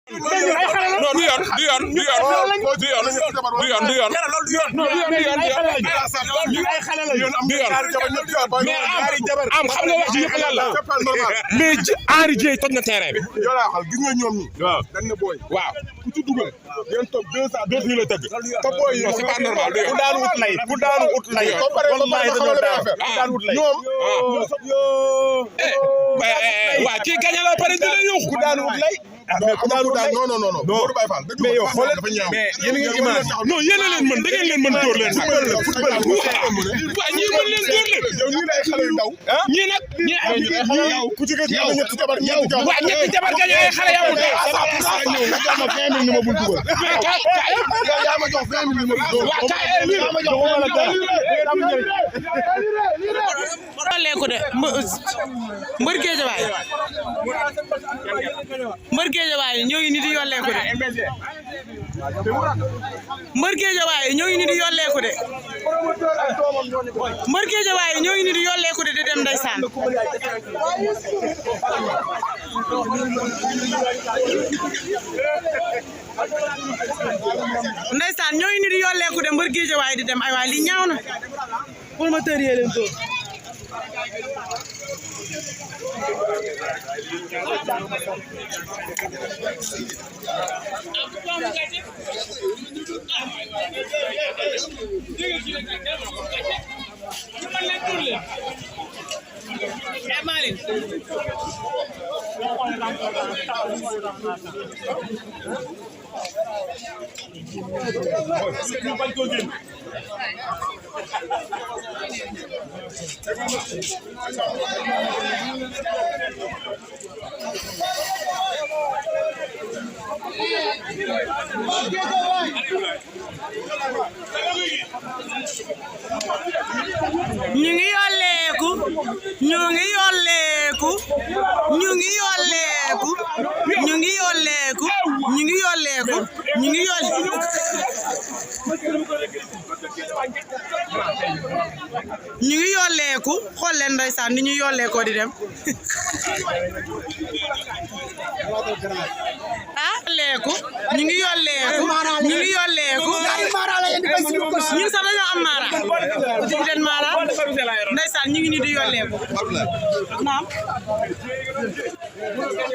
non du yoon am xam nga wax ji yëpp lan la mais Henry Dieye toj na terrain bi. gis nga ñoom ñi. waaw dañ ne booy. waaw ku ci dugal. ngeen toog 2 ans dootuñu la tëgg. te booy yi c'est pas normal du yoon. ku daanu ut lay ku daanu ut lay. wallahi dañoo daan ku daanu ut lay. ñoom. waaw kii gañ la pare dina yuuxu. ku daanu ut lay. mais ku daanu daal non. mais yow xoolal mais yéen a ngi image. non yéen a leen mën da ngeen leen mën dóor leen sax. football la waaw ñii mën leen dóor leen. yow ñii lay xale yu ndaw. ñii nag yow ku ci gën a ñetti jabar waaw ñetti jabar gañ ay xale yow. ñëw nga jox ma 20 000 ni ma bul dugal. yaa ma jox 20 000 ni ma bul dugal. yaa ma jox wala dara. yolleeku de mbër Géejawaay mbër Géejawaay ñoo ngi ni di yolleeku de mbër Géejawaay ñoo ngi ni di yolleeku de mbër Géejawaay ñoo ngi ni di yolleeku de di dem ndeysaan ndeysaan ñoo ngi ni di yolleeku de mbër Géejawaay di dem ay waay li ñaaw na promoteur yi leen toog ñu ngi yolleeku ñu ngi yolleeku ñu ngi yolleeku ñu ngi yolleeku ñu ngi yolleeku ñu ngi yolleeku ñu ngi yolleeku xool leen ndeysaan ni ñu yolleekoo di dem ah yolleeku ñu ngi yolleeku ñu ngi yolleeku ñun sax dañoo am maara di leen maara ndeysaan ñu ngi nii di yolleeku naam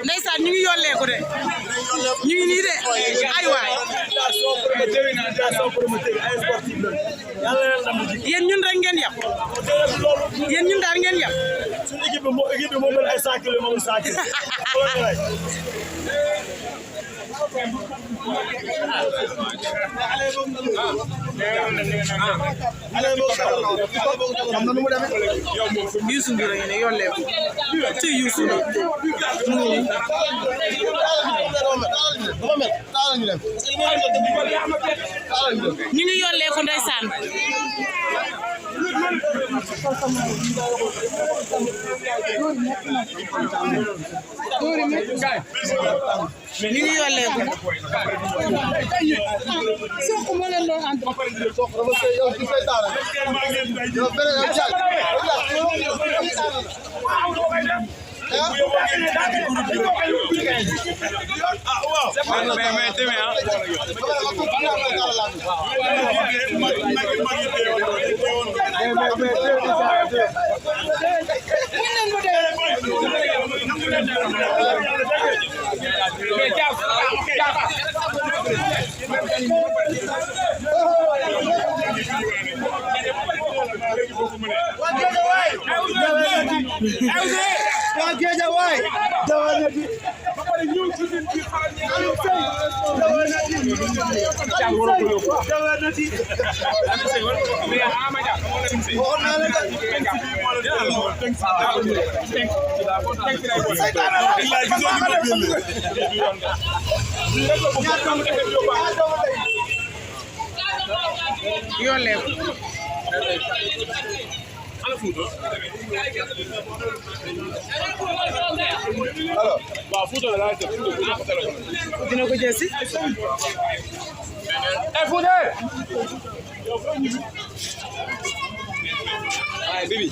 ndeysaan ñu ngi yolleeku de ñu ngi nii de ay waay yéen ñun rek ngeen yab yéen ñun daal ngeen yab suñu équipe bi moo mel ay 100 kilos moom 100 kilos Youssou Ndour a ngi ne yolleeku ci Youssou Ndour mu ngi nii ñu ngi yolleeku ndeysaan ñu ngi yolleeku dina ko jël si ay bibi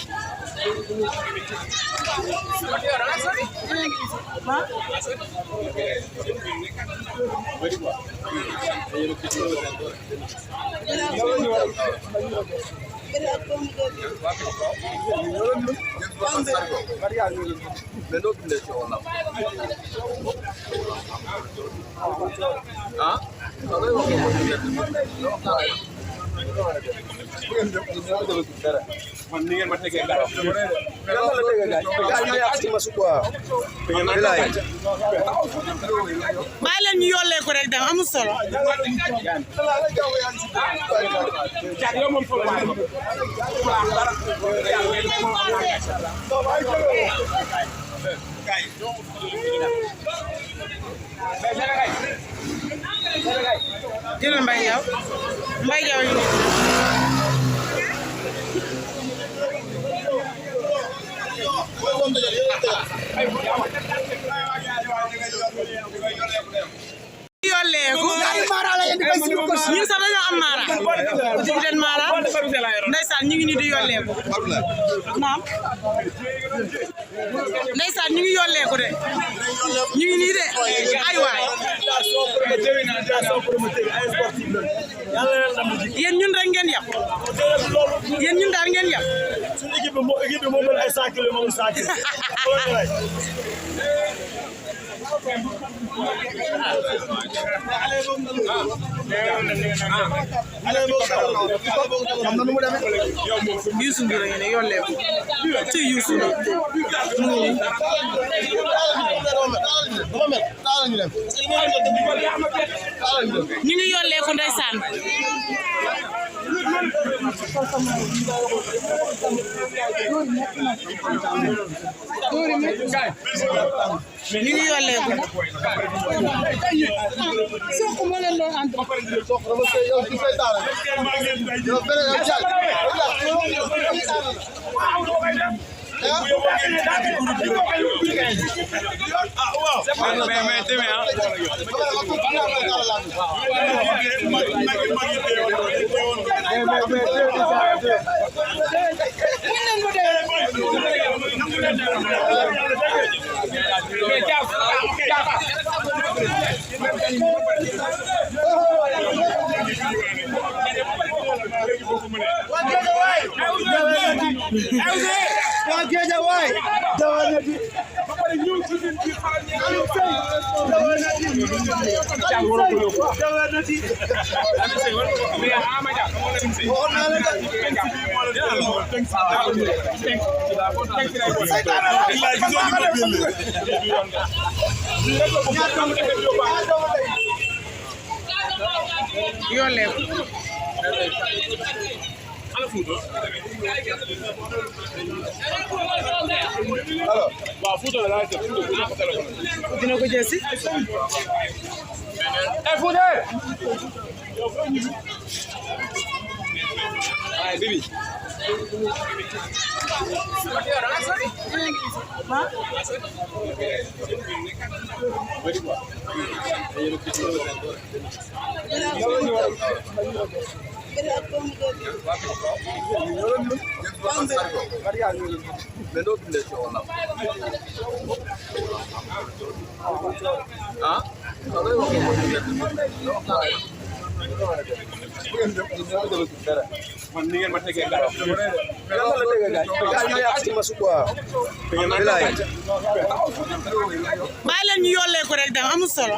bàyyi leen ñu yollee ko rek dem amul solo. jërëjëf Mbaye Diaw ñu yolleeku ñun sax dañoo am maara di leen maara ndeysaan ñu ngi nii di yolleeku naam ndeysaan ñu ngi yolleeku de ñu ngi nii de ay waay yéen ñun rek ngeen yab yéen ñun daal ngeen yab suñu équipe bi moo mel ay 100 kilos moom 100 kilos Youssou Ndour a ngi ne yolleeku ci Youssou Ndour ñu ngi yolleeku ndeysaan ñu ngi yolleeku soq ma leen doon ànd yolleeku dina ko jël si Bibi. bàyyi leen ñu yollee ko rek dem amul solo